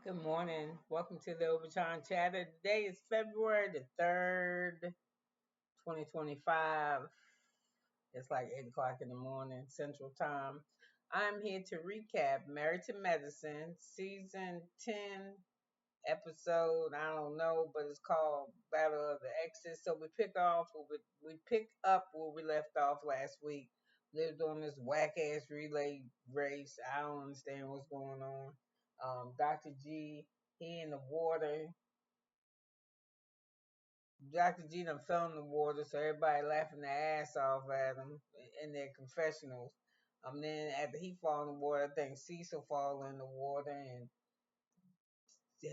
Good morning. Welcome to the Obachanchatter. Today is February the 3rd, 2025. It's like 8 o'clock in the morning, Central Time. I'm here to recap Married to Medicine, Season 10, episode, I don't know, but it's called Battle of the Exes. So we pick up where we left off last week. Lived on this whack ass relay race. I don't understand what's going on. Dr. G, he in the water. Dr. G done fell in the water, so everybody laughing their ass off at him in their confessionals. Then after he fall in the water, I think Cecil fall in the water, and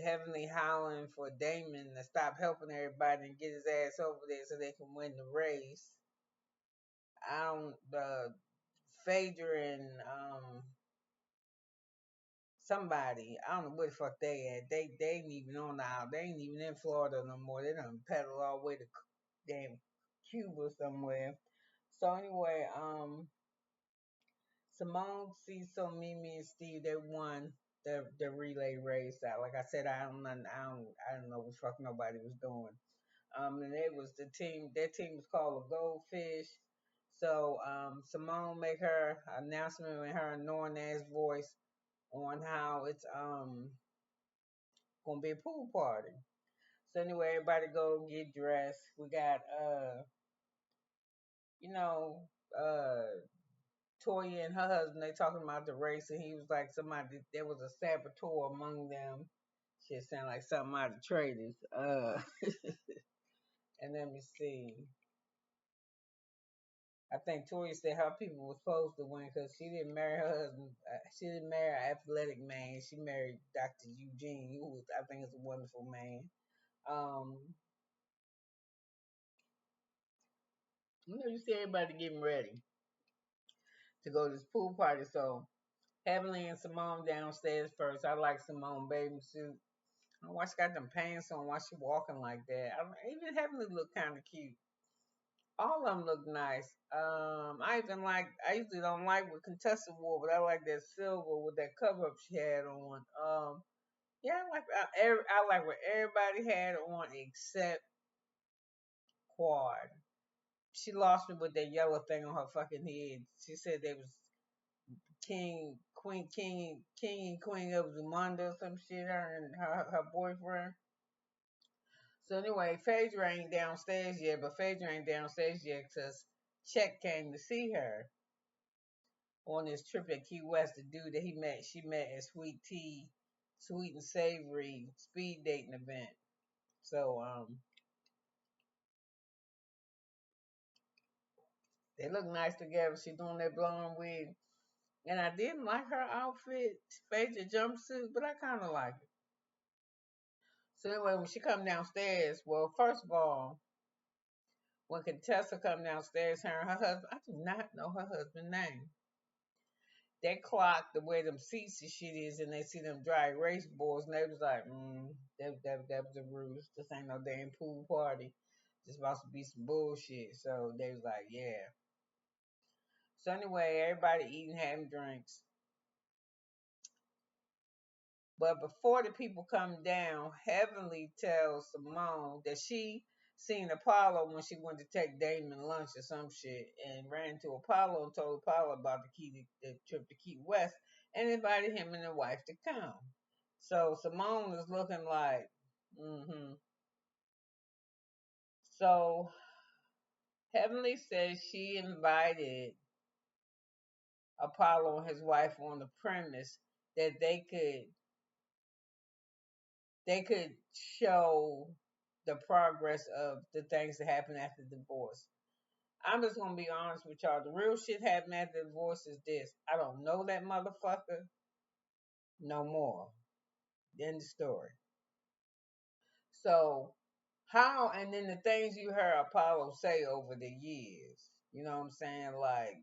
Heavenly howling for Damon to stop helping everybody and get his ass over there so they can win the race. I don't Phaedra and somebody, I don't know where the fuck they at. They ain't even on the island. They ain't even in Florida no more. They done pedal all the way to damn Cuba somewhere. So anyway, Simone, Cecil, Mimi, and Steve, they won the relay race. Like I said, I don't know what the fuck nobody was doing. And it was the team. Their team was called the Goldfish. So Simone make her announcement in her annoying ass voice on how it's gonna be a pool party. So anyway, everybody go get dressed. We got you know, Toya and her husband, they talking about the race, and he was like, somebody, there was a saboteur among them. Shit sound like something out of Traders. And let me see. I think Toya said her people were supposed to win because she didn't marry her husband. She didn't marry an athletic man. She married Dr. Eugene, who was, I think, is a wonderful man. Um, you see everybody getting ready to go to this pool party. So Heavenly and Simone downstairs first. I like Simone bathing suit. I don't know why she got them pants on. Why she walking like that? Even Heavenly look kind of cute. All of them look nice. I usually don't like what Contessa wore, but I like that silver with that cover up she had on. Yeah, I like what everybody had on except Quad. She lost me with that yellow thing on her fucking head. She said they was king and queen of Zumanda or some shit. Her and her boyfriend. So anyway, Phaedra ain't downstairs yet, but Phaedra ain't downstairs yet because Chet came to see her on this trip at Key West. The dude that she met at Sweet and Savory speed dating event. So they look nice together. She doing that blonde wig, and I didn't like her outfit, Phaedra jumpsuit, but I kind of like it. So anyway, when she come downstairs, well, first of all, when Contessa come downstairs, her and her husband, I do not know her husband's name. They clocked the way them seats and shit is, and they see them dry erase boards, and they was like, that was a ruse. This ain't no damn pool party. This about to be some bullshit. So they was like, yeah. So anyway, everybody eating, having drinks. But before the people come down, Heavenly tells Simone that she seen Apollo when she went to take Damon lunch or some shit, and ran to Apollo and told Apollo about the trip to Key West and invited him and the wife to come. So Simone is looking like, mm-hmm. So Heavenly says she invited Apollo and his wife on the premise that they could show the progress of the things that happen after divorce. I'm just gonna be honest with y'all. The real shit happening after divorce is this. I don't know that motherfucker no more. End the story. So how and then the things you heard Apollo say over the years, you know what I'm saying? Like,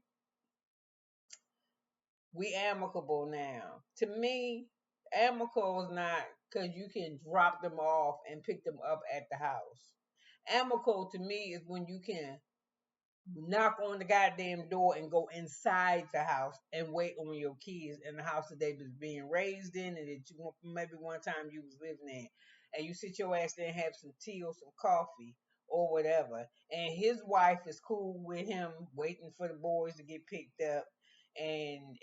we amicable now. To me, amicable is not because you can drop them off and pick them up at the house. Amicable to me is when you can knock on the goddamn door and go inside the house and wait on your kids in the house that they was being raised in and that you maybe one time you was living in, and you sit your ass there and have some tea or some coffee or whatever, and his wife is cool with him waiting for the boys to get picked up, and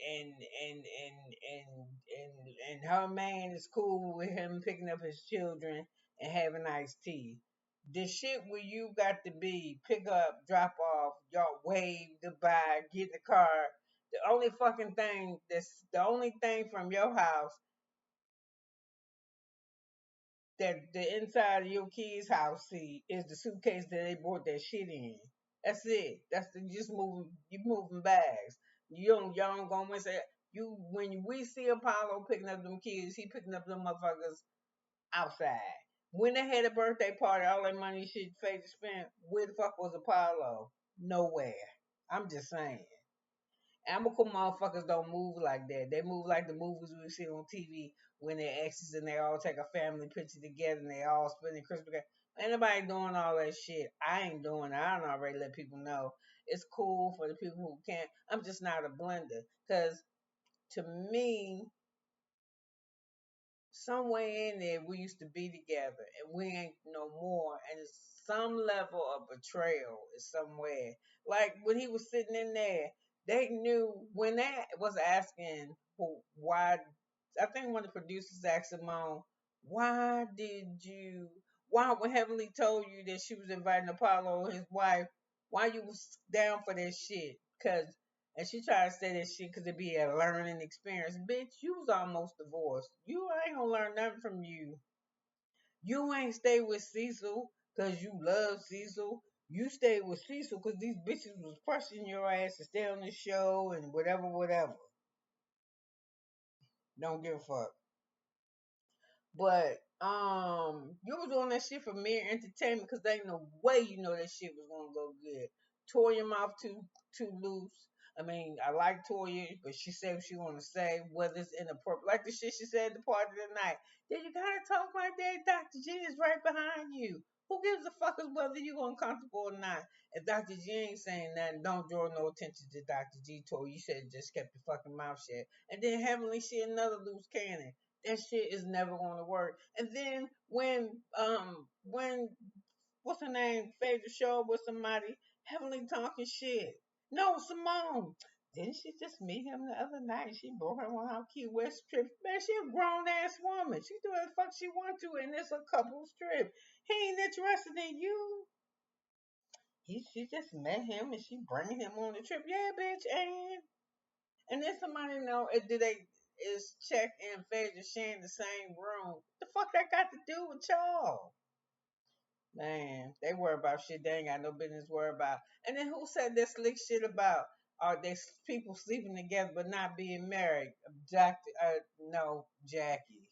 her man is cool with him picking up his children and having iced tea. The shit where you got to be pick up, drop off, y'all wave, goodbye, get in the car. The only thing from your house that the inside of your kid's house see is the suitcase that they brought that shit in. That's it. That's the you just moving. You moving bags. Y'all don't go and say you when we see Apollo picking up them kids, he picking up them motherfuckers outside. When they had a birthday party, all that money shit Faye spent, where the fuck was Apollo? Nowhere. I'm just saying. Amical motherfuckers don't move like that. They move like the movies we see on TV when they're exes and they all take a family picture together and they all spending Christmas together. Ain't nobody doing all that shit. I ain't doing it. I don't already let people know. It's cool for the people who can't. I'm just not a blender. Because to me, somewhere in there we used to be together and we ain't no more, and it's some level of betrayal is somewhere. Like when he was sitting in there, they knew when they was asking why. I think one of the producers asked Simone, why did you why when Heavenly told you that she was inviting Apollo and his wife, why you was down for that shit? Cause and she tried to say that shit because it be a learning experience. Bitch, you was almost divorced. You ain't gonna learn nothing from you. You ain't stay with Cecil because you love Cecil. You stayed with Cecil because these bitches was pressing your ass to stay on the show and whatever, whatever. Don't give a fuck. But you was doing that shit for mere entertainment because there ain't no way you know that shit was gonna go good. Tore your mouth too loose. I mean, I like Toya, but she said what she want to say, whether it's inappropriate. Like the shit she said at the party tonight. Then you gotta talk like that. Dr. G is right behind you. Who gives a fuck is whether you uncomfortable or not? If Dr. G ain't saying nothing, don't draw no attention to Dr. G. Toya, you should have just kept your fucking mouth shut. And then Heavenly shit, another loose cannon. That shit is never going to work. And then when what's her name, favorite show with somebody heavily talking shit. No, Simone. Didn't she just meet him the other night? She brought him on our Key West trip. Man, she a grown ass woman. She do what the fuck she want to, and it's a couple's trip. He ain't interested in you. She just met him and she bringing him on the trip. Yeah, bitch, and then somebody know did they is Check and Phaedra sharing the same room. The fuck that got to do with y'all? Man, they worry about shit they ain't got no business worry about. And then who said this slick shit about are they people sleeping together but not being married? No, Jackie.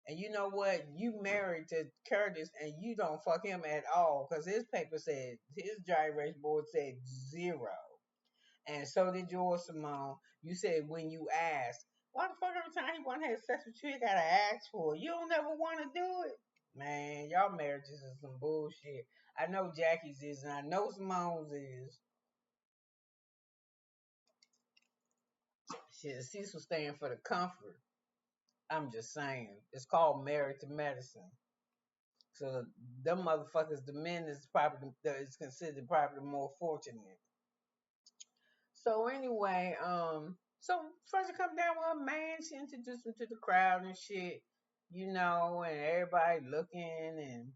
And you know what? You married to Curtis and you don't fuck him at all because his paper said his dry erase board said zero. And so did yours, Simone. You said when you asked, why the fuck every time he want to have sex with you, you gotta ask for it? You don't ever want to do it. Man, y'all marriages is some bullshit. I know Jackie's is, and I know Simone's is. Shit, Cecil stand for the comfort. I'm just saying. It's called married to medicine. So them motherfuckers, the men is probably is considered probably more fortunate. So anyway, so first it come down with a man, she introduced him to the crowd and shit, and everybody looking and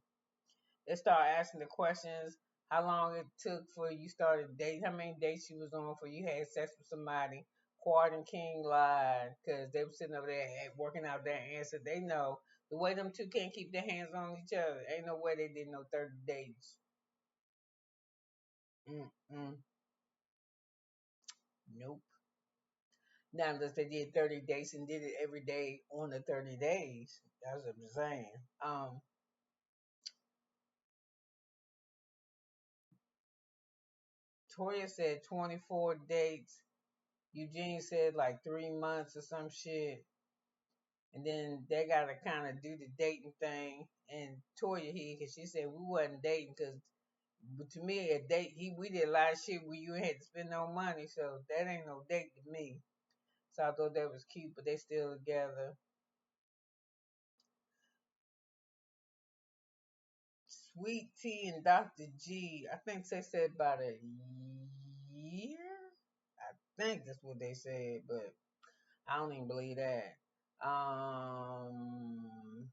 they start asking the questions, how long it took for you started dating, how many dates you was on for you had sex with somebody. Quad and King lied because they were sitting over there working out their answer. They know the way them two can't keep their hands on each other. Ain't no way they did no 30 dates. Mm-mm. Nope. Now, unless they did 30 days and did it every day on the 30 days. That's what I'm saying. Toya said 24 dates. Eugene said like 3 months or some shit. And then they got to kind of do the dating thing. And Toya here, because she said we wasn't dating because But to me, a date, we did a lot of shit where you ain't had to spend no money, so that ain't no date to me. So I thought that was cute, but they still together. Sweet Tea and Dr. G, I think they said about a year. I think that's what they said, but I don't even believe that. Um,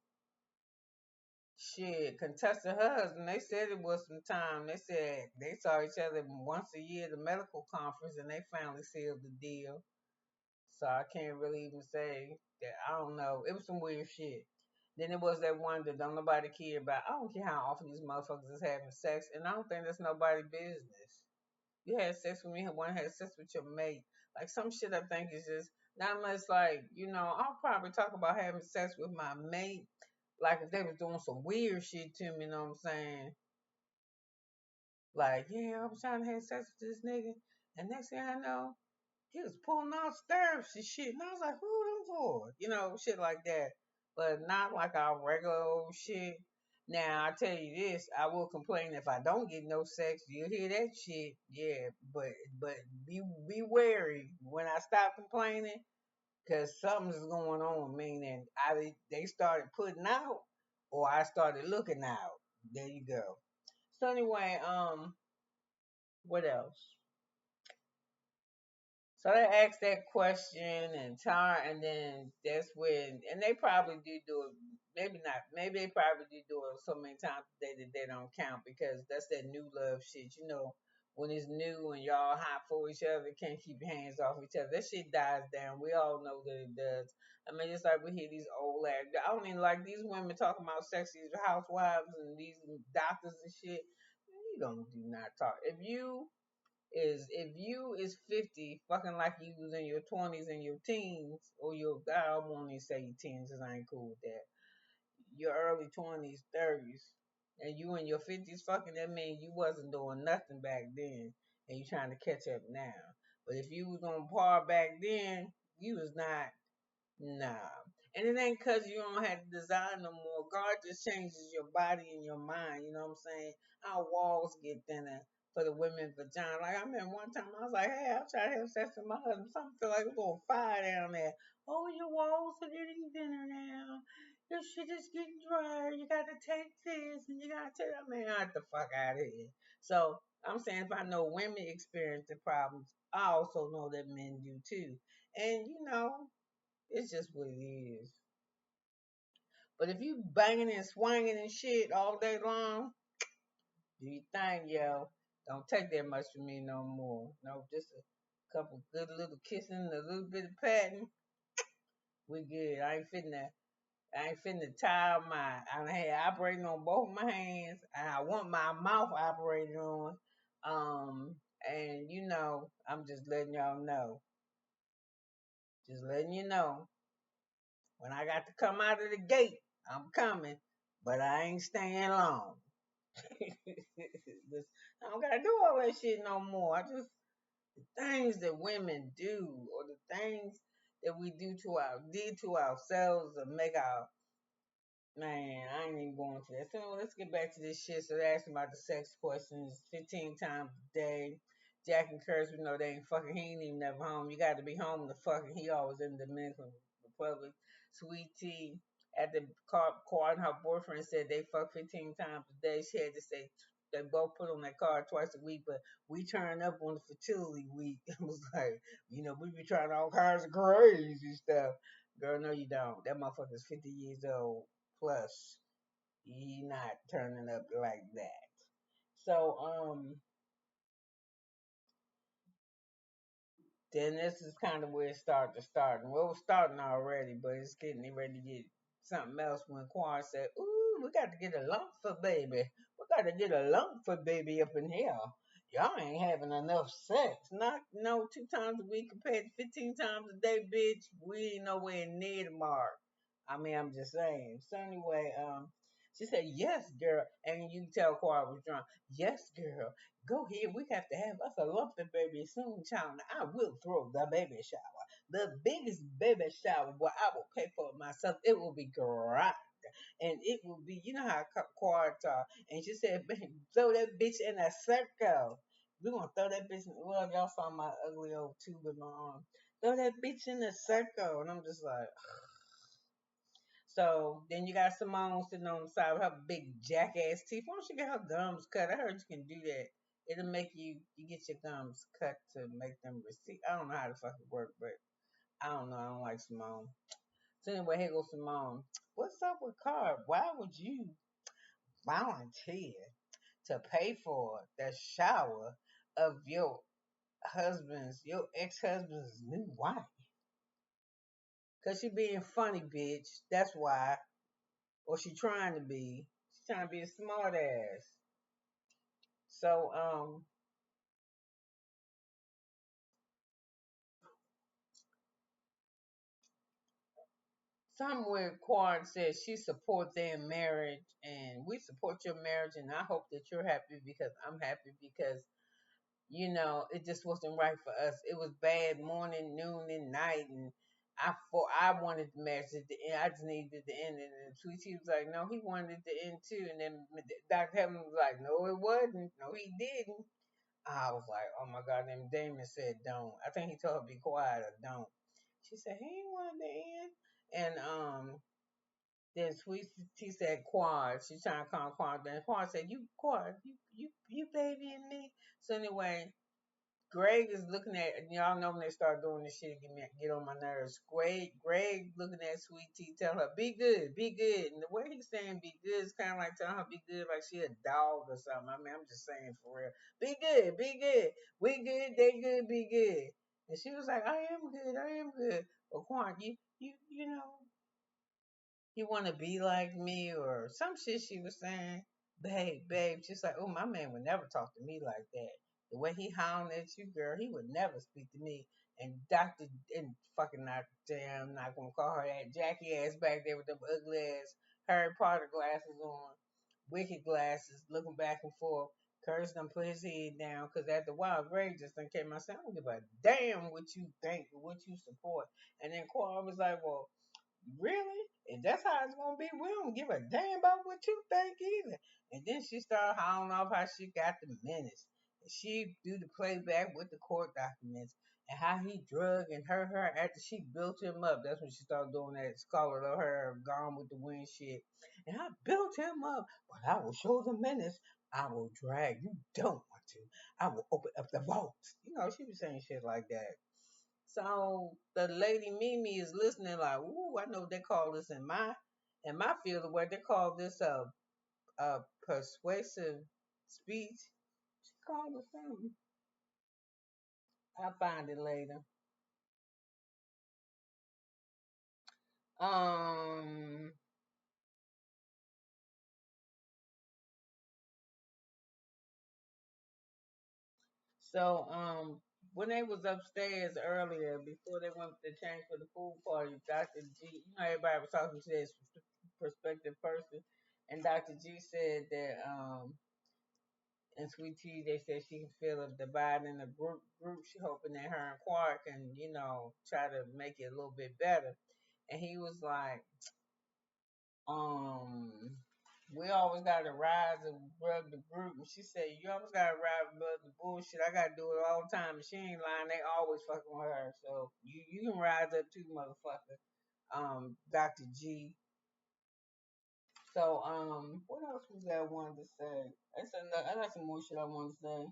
Shit, contested husband. They said it was some time. They said they saw each other once a year at the medical conference, and they finally sealed the deal. So I can't really even say that. I don't know. It was some weird shit. Then it was that one that don't nobody care about. I don't care how often these motherfuckers is having sex, and I don't think that's nobody's business. You had sex with me, one had sex with your mate. Like some shit I think is just not much like, I'll probably talk about having sex with my mate. Like if they was doing some weird shit to me, you know what I'm saying? Like, yeah, I was trying to have sex with this nigga, and next thing I know, he was pulling out stirrups and shit. And I was like, who them for? Shit like that. But not like our regular old shit. Now, I tell you this, I will complain if I don't get no sex. You'll hear that shit. Yeah, but be wary when I stop complaining, because something's going on. Meaning, they started putting out, or I started looking out. There you go. So anyway, what else? So they asked that question and and then that's when, and they probably do it. Maybe not. Maybe they probably do it so many times that they don't count, because that's that new love shit. When it's new and y'all hot for each other, can't keep your hands off each other. That shit dies down. We all know that it does. I mean, it's like we hear these old ass. I don't even like these women talking about sexy housewives and these doctors and shit. You don't do not talk. If you is 50, fucking like you was in your 20s and your teens, or I won't even say your teens because I ain't cool with that. Your early 20s, 30s, and you in your 50s fucking, that means you wasn't doing nothing back then, and you trying to catch up now. But if you was on par back then, you was not. Nah. And it ain't cause you don't have to design no more. God just changes your body and your mind. You know what I'm saying? Our walls get thinner for the women vagina. Like I remember one time I was like, hey, I'm trying to have sex with my husband. Something feel like we're gonna fire down there. Oh, your walls are getting thinner now. Your shit is getting drier. You gotta take this and you gotta take that. Man, get the fuck out of here. So I'm saying, if I know women experience the problems, I also know that men do too. And it's just what it is. But if you banging and swinging and shit all day long, do you think, yo? Don't take that much from me no more. No, just a couple good little kissing, a little bit of patting. We good. I ain't finna tie my. I had operating on both my hands, and I want my mouth operated on. And I'm just letting y'all know. Just letting you know. When I got to come out of the gate, I'm coming, but I ain't staying long. I don't gotta do all that shit no more. I just the things that women do, or the things that we did to ourselves, to make our man. I ain't even going to that. So let's get back to this shit. So they asked about the sex questions 15 times a day. Jack and Kurtz, we know they ain't fucking. He ain't even never home. You got to be home to fucking. He always in the Dominican Republic. Sweet Tea at the car, and her boyfriend said they fuck 15 times a day. She had to say they both put on that card twice a week, but we turn up on the fertility week. It was like, we be trying all kinds of crazy stuff. Girl, no, you don't. That motherfucker's 50 years old plus. He not turning up like that. So, then this is kind of where it started to start. Well, it was starting already, but it's getting ready to get something else when Quan said, ooh, we got to get a lump for baby. We got to get a lump for baby up in here. Y'all ain't having enough sex. Not no 2 times a week compared to 15 times a day, bitch. We ain't nowhere near the mark. I mean, I'm just saying. So anyway, she said, yes, girl. And you can tell Quan was drunk. Yes, girl. Go ahead. We have to have us a lumpy baby soon, child. I will throw the baby shower. The biggest baby shower where I will pay for it myself. It will be grand. and it will be, you know how cards are. And she said, throw that bitch in a circle. We're gonna throw that bitch. Well, y'all saw my ugly old tube in my arm. Throw that bitch in a circle, and I'm just like. So then you got Simone sitting on the side with her big jackass teeth. Why don't she get her gums cut? I heard you can do that. It'll make you get your gums cut to make them receive. I don't know how the fuck it work, but I don't know. I don't like Simone. So anyway, here goes Simone. What's up with Carb? Why would you volunteer to pay for the shower of your ex-husband's new wife? Cause she being funny, bitch. That's why. Or she trying to be. She's trying to be a smart ass. So somewhere Quan says she supports their marriage and we support your marriage and I hope that you're happy because I'm happy because it just wasn't right for us. It was bad morning, noon, and night, and I wanted the marriage at the end. I just needed the end, and then Sweetie was like, no, he wanted the end too, and then Dr. Heaven was like, no, it wasn't, no, he didn't. I was like, oh my God. Then Damon said, don't. I think he told her be quiet or don't. She said, he ain't wanted the end. And then Sweet Tea said Quad. She's trying to call Quad. Then Quad said, you Quad, you babying me. So anyway, Greg is looking at y'all know when they start doing this shit get on my nerves. Greg looking at Sweet Tea telling her be good, and the way he's saying be good is kind of like telling her be good like she a dog or something. I mean I'm just saying for real, be good, we good, they good, be good. And she was like I am good. But Quan, you know you want to be like me or some shit she was saying. Babe, she's like, oh, my man would never talk to me like that. The way he hound at you, girl, he would never speak to me. And Dr. and fucking not damn, not gonna call her that Jackie ass back there with them ugly ass Harry Potter glasses on, wicked glasses, looking back and forth. Curtis done put his head down because after a while, Greg just done came out saying, I don't give a damn what you think or what you support. And then Quan was like, well, really? And that's how it's gonna be. We don't give a damn about what you think either. And then she started howling off how she got the minutes. And she do the playback with the court documents and how he drug and hurt her after she built him up. That's when she started doing that Scarlet O'Hara Gone with the Wind shit. And I built him up, but I will show the minutes. I will drag. You don't want to. I will open up the vaults. She was saying shit like that. So the lady Mimi is listening like, ooh, I know what they call this in my field of work. They call this a persuasive speech. She called it something. I'll find it later. Um so when they was upstairs earlier before they went to change for the pool party, Dr. G, everybody was talking to this prospective person, and Dr. G said that and Sweet Tea, they said she can feel a divide in the group. She hoping that her and Quark can, try to make it a little bit better. And he was like, um, we always gotta rise above the group. And she said, you always gotta rise above the bullshit. I gotta do it all the time. And she ain't lying. They always fucking with her. So you can rise up too, motherfucker. Dr. G. So what else was that I wanted to say? I got some more shit I want to say.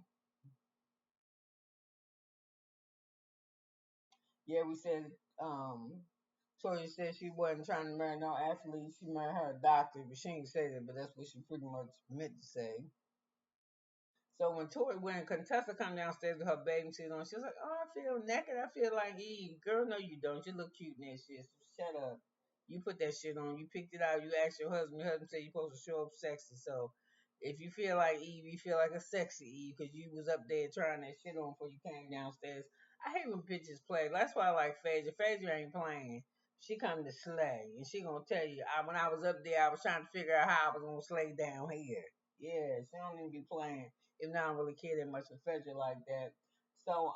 Yeah, we said Tori said she wasn't trying to marry no athlete. She married her a doctor, but she ain't say that. But that's what she pretty much meant to say. So when Contessa come downstairs with her bathing suit on, she was like, "Oh, I feel naked. I feel like Eve." Girl, no, you don't. You look cute in that shit. So shut up. You put that shit on. You picked it out. You asked your husband. Your husband said you're supposed to show up sexy. So if you feel like Eve, you feel like a sexy Eve because you was up there trying that shit on before you came downstairs. I hate when bitches play. That's why I like Phaedra. Phaedra ain't playing. She come to slay, and she gonna tell you. When I was up there, I was trying to figure out how I was gonna slay down here. Yeah, she don't even be playing. If not, I don't really care that much for Frederick like that. So,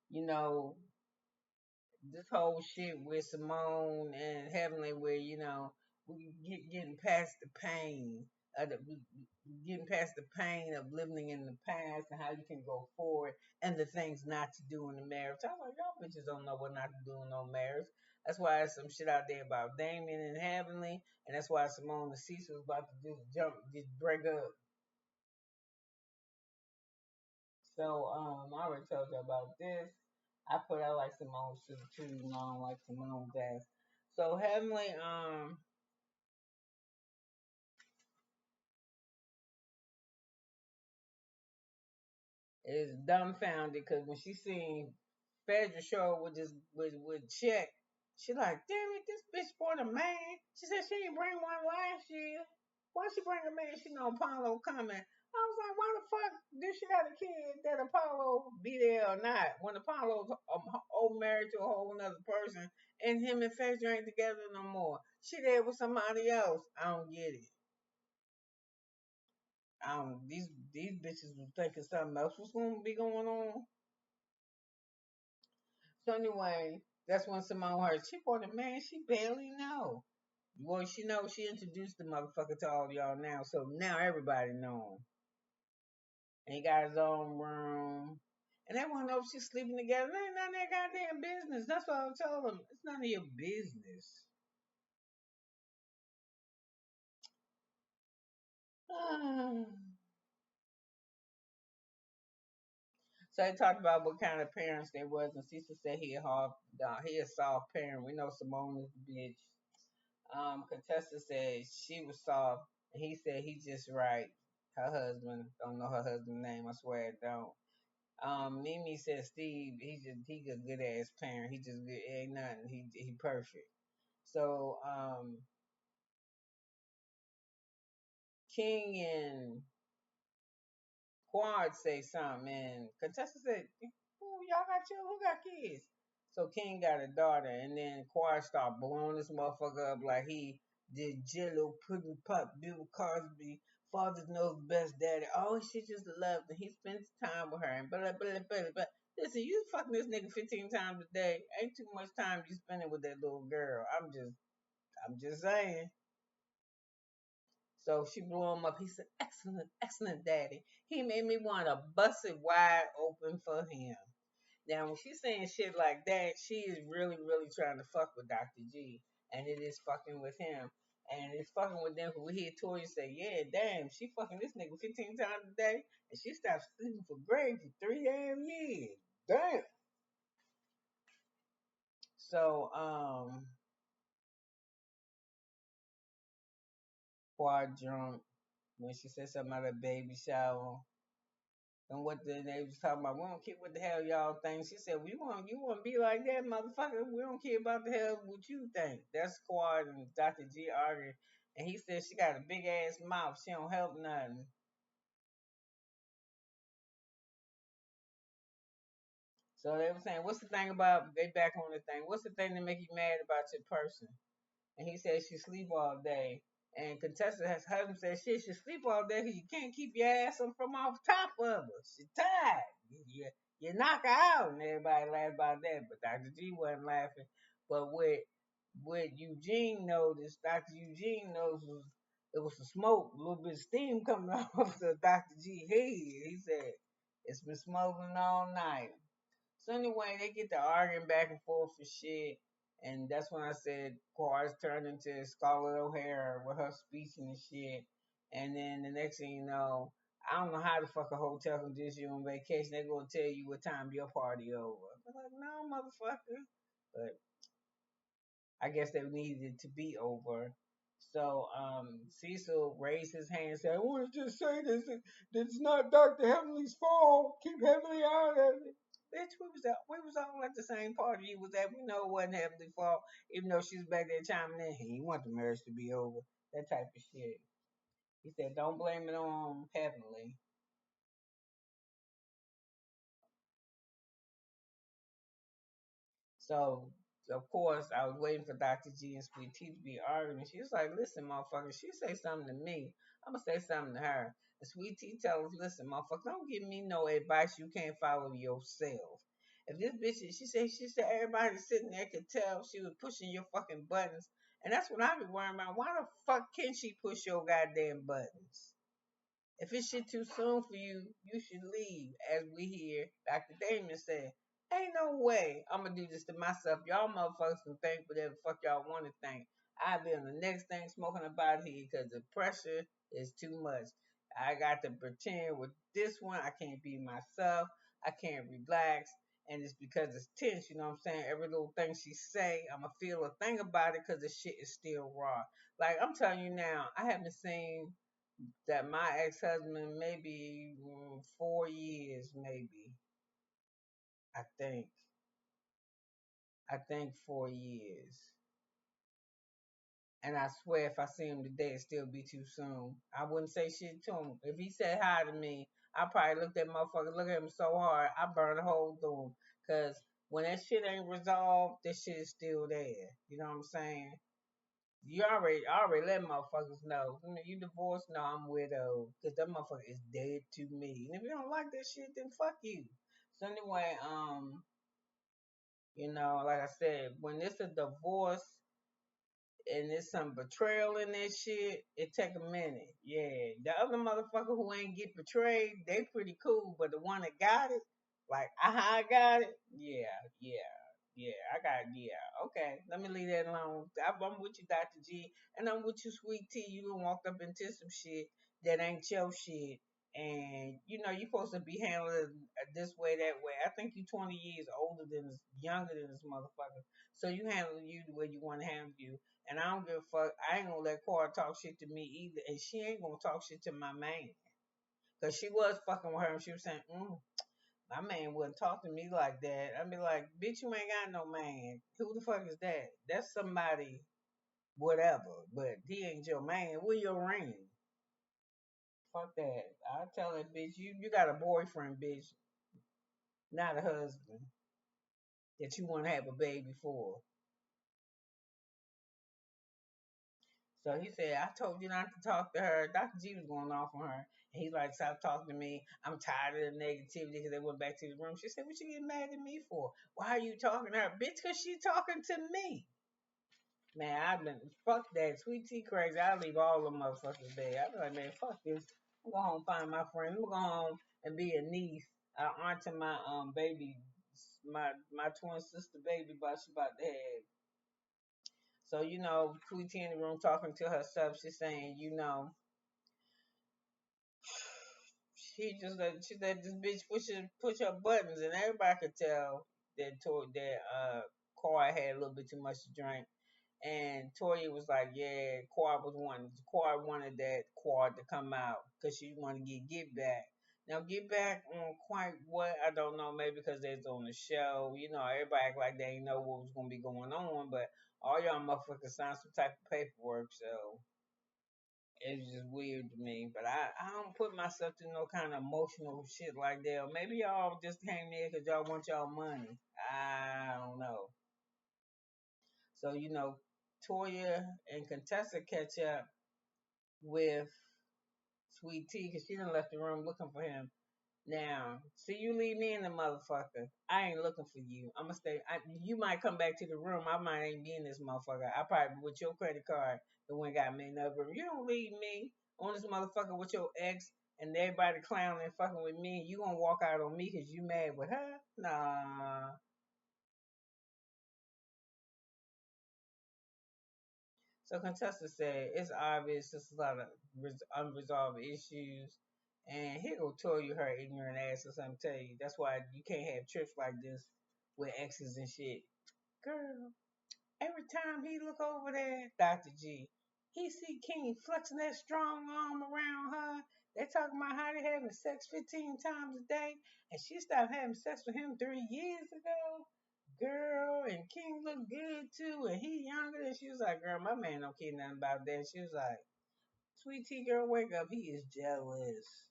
you know, this whole shit with Simone and Heavenly, where we getting past the pain of getting past the pain of living in the past and how you can go forward and the things not to do in the marriage. I'm like, y'all bitches don't know what not to do in no marriage. That's why there's some shit out there about Damien and Heavenly, and that's why Simone and Cecil was about to just just break up. So I already told you about this. I like Simone's shit too, I don't like Simone's ass. So Heavenly is dumbfounded because when she seen Phaedra show with this with Check, she like, damn it, this bitch brought a man. She said she didn't bring one last year. Why she bring a man? She know Apollo coming. I was like, why the fuck did she have a kid that Apollo be there or not? When Apollo's old married to a whole another person, and him and Phaedra ain't together no more. She there with somebody else. I don't get it. These bitches was thinking something else was gonna be going on. So anyway, that's when Simone heard she bought a man she barely know. Well, she know she introduced the motherfucker to all y'all now, so now everybody know him. And he got his own room. And they want to know if she's sleeping together. That ain't none of their goddamn business. That's what I told them. It's none of your business. So they talked about what kind of parents they was, and Cecil said he a soft parent. We know Simone is a bitch. Contessa said she was soft, and he said he just right. Her husband don't know her husband's name. I swear I don't. Mimi said Steve, he a good ass parent. He just good, ain't nothing. He perfect. So King and Quad say something, and Contessa said, "Who y'all got children? Who got kids?" So King got a daughter, and then Quad start blowing this motherfucker up like he did Jello, Pudding Pop, Bill Cosby. Fathers knows best, daddy. Oh, she just loved and he spends time with her and blah blah blah blah. Listen, you fucking this nigga 15 times a day. Ain't too much time you spending with that little girl. I'm just saying. So she blew him up. He said, excellent, excellent daddy. He made me want to bust it wide open for him. Now, when she's saying shit like that, she is really, really trying to fuck with Dr. G. And it is fucking with him. And it's fucking with them. We hear Tori say, yeah, damn, she fucking this nigga 15 times a day. And she stopped sleeping for Greg for 3 damn years. Damn. So, quad drunk when she said something about a baby shower. And what they was talking about, we don't care what the hell y'all think. She said, you want to be like that, motherfucker? We don't care about the hell what you think. That's Quad and Dr. G arguing. And he said she got a big ass mouth. She don't help nothing. So they were saying, what's the thing about, they back on the thing, what's the thing that make you mad about your person? And he said she sleep all day. And Contessa has husband said she sleep all day because you can't keep your ass from off top of her. She tired. You knock her out, and everybody laughed about that. But Dr. G wasn't laughing. But what Eugene noticed, Dr. Eugene knows was it was some smoke, a little bit of steam coming off of Dr. G head. He said it's been smoking all night. So anyway, they get to arguing back and forth for shit. And that's when I said Cars turned into Scarlett O'Hara with her speech and shit. And then the next thing you know, I don't know how the fuck a hotel can just you on vacation. They're gonna tell you what time your party over. I'm like, no, motherfucker. But I guess they needed it to be over. So Cecil raised his hand and said, I want to just say this. It's not Dr. Heavenly's fault. Keep Heavenly out of it. Bitch, we was all at the same party you was at. We know it wasn't Heavenly's fault, even though she was back there chiming in. He want the marriage to be over. That type of shit. He said, don't blame it on Heavenly. So, of course, I was waiting for Dr. G and Sweet Tea to be arguing. She was like, listen, motherfucker, she say something to me. I'm going to say something to her. And Sweet Tea tells us, listen, motherfucker, don't give me no advice you can't follow yourself. If this bitch, she said everybody sitting there could tell she was pushing your fucking buttons, and that's what I be worrying about. Why the fuck can she push your goddamn buttons? If it's shit too soon for you, you should leave. As we hear Dr. Damon say, ain't no way I'm gonna do this to myself. Y'all motherfuckers can think whatever the fuck y'all want to think. I'll be on the next thing smoking about here because the pressure is too much. I got to pretend with this one. I can't be myself. I can't relax. And it's because it's tense, you know what I'm saying? Every little thing she say, I'ma feel a thing about it because the shit is still raw. Like I'm telling you now, I haven't seen that my ex-husband maybe 4 years, maybe. I think. I think 4 years. And I swear if I see him today, it'd still be too soon. I wouldn't say shit to him. If he said hi to me, I probably look at him so hard, I burn a hole through him. Cause when that shit ain't resolved, that shit is still there. You know what I'm saying? I already let motherfuckers know. You divorced? No, I'm widow. Cause that motherfucker is dead to me. And if you don't like that shit, then fuck you. So anyway, like I said, when it's a divorce and there's some betrayal in that shit, it take a minute. Yeah. The other motherfucker who ain't get betrayed, they pretty cool. But the one that got it, like I got it, yeah, I got yeah. Okay, let me leave that alone. I'm with you, Dr. G, and I'm with you, Sweet Tea. You done walked up into some shit that ain't your shit, and you supposed to be handling this way, that way. I think you 20 years older than this, younger than this motherfucker, so you handle you the way you want to handle you. And I don't give a fuck. I ain't gonna let Cora talk shit to me either, and she ain't gonna talk shit to my man, cause she was fucking with her, and she was saying, my man wouldn't talk to me like that. I'd be like, bitch, you ain't got no man. Who the fuck is that? That's somebody, whatever. But he ain't your man. Where your ring? Fuck that. I'll tell that bitch, you got a boyfriend, bitch, not a husband that you want to have a baby for. So he said, I told you not to talk to her. Dr. G was going off on her. And he's like, stop talking to me. I'm tired of the negativity because they went back to the room. She said, what you getting mad at me for? Why are you talking to her? Bitch, because she talking to me. Man, I've been fuck that sweet tea crazy. I leave all the motherfuckers there. I be like, man, fuck this. I'm going home find my friend. I'm gonna go home and be a niece, aunt to my baby, my twin sister baby, but she about to have. So Sweet Tea in the room talking to herself. She's saying, she let this bitch push her buttons, and everybody could tell that Cora had a little bit too much to drink. And Toya was like, yeah, Quad wanted that Quad to come out because she wanted to get back. Now, get back on quite what? I don't know. Maybe because they're on the show. Everybody act like they didn't know what was going to be going on. But all y'all motherfuckers signed some type of paperwork. So it's just weird to me. But I don't put myself through no kind of emotional shit like that. Or maybe y'all just came there because y'all want y'all money. I don't know. So, Toya and Contessa catch up with Sweet Tea because she done left the room looking for him. Now, see you leave me in the motherfucker. I ain't looking for you. I'm gonna stay. You might come back to the room. I might ain't be in this motherfucker. I probably be with your credit card. The one got me in the room. You don't leave me on this motherfucker with your ex and everybody clowning and fucking with me. You gonna walk out on me because you mad with her? Nah. So Contessa said, it's obvious there's a lot of unresolved issues. And here go tell you her ignorant ass or something tell you. That's why you can't have trips like this with exes and shit. Girl, every time he look over there, Dr. G, he see King flexing that strong arm around her. They talking about how they having sex 15 times a day. And she stopped having sex with him 3 years ago. Girl, and King looked good too, and he younger. And she was like, girl, my man don't care nothing about that. She was like, sweet tea girl, wake up. He is jealous.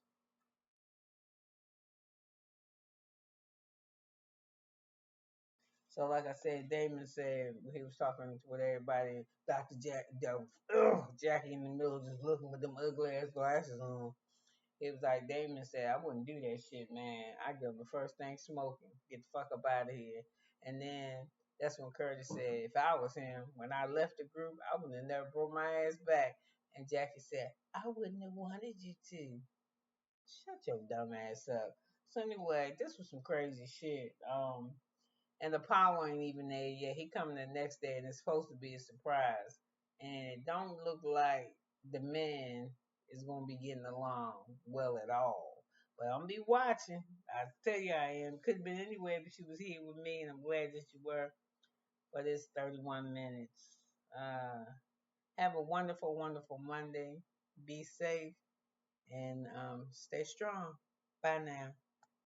So, like I said, Damon said he was talking with everybody. Dr. Jackie in the middle, just looking with them ugly ass glasses on. He was like, Damon said, I wouldn't do that shit, man. I give him the first thing smoking. Get the fuck up out of here. And then that's when Curtis said, if I was him, when I left the group, I would have never brought my ass back. And Jackie said, I wouldn't have wanted you to. Shut your dumb ass up. So anyway, this was some crazy shit. And the power ain't even there yet. He coming the next day, and it's supposed to be a surprise. And it don't look like the men is gonna be getting along well at all. But I'm gonna be watching. I tell you, I am. Could have been anywhere, but she was here with me, and I'm glad that you were. But it's 31 minutes. Have a wonderful, wonderful Monday. Be safe and stay strong. Bye now.